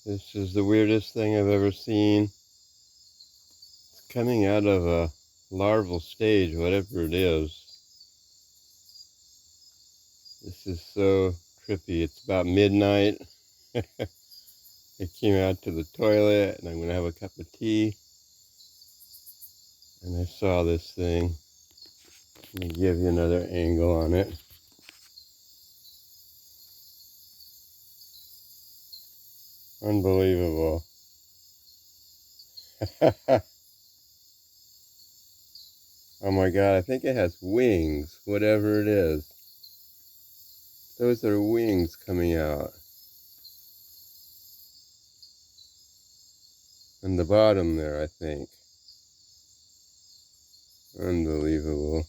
This is the weirdest thing I've ever seen. It's coming out of a larval stage, whatever it is. This is so trippy. It's about midnight. I came out to the toilet and I'm going to have a cup of tea. And I saw this thing. Let me give you another angle on it. Unbelievable. Oh my God, I think it has wings, whatever it is. Those are wings coming out. On the bottom there, I think. Unbelievable.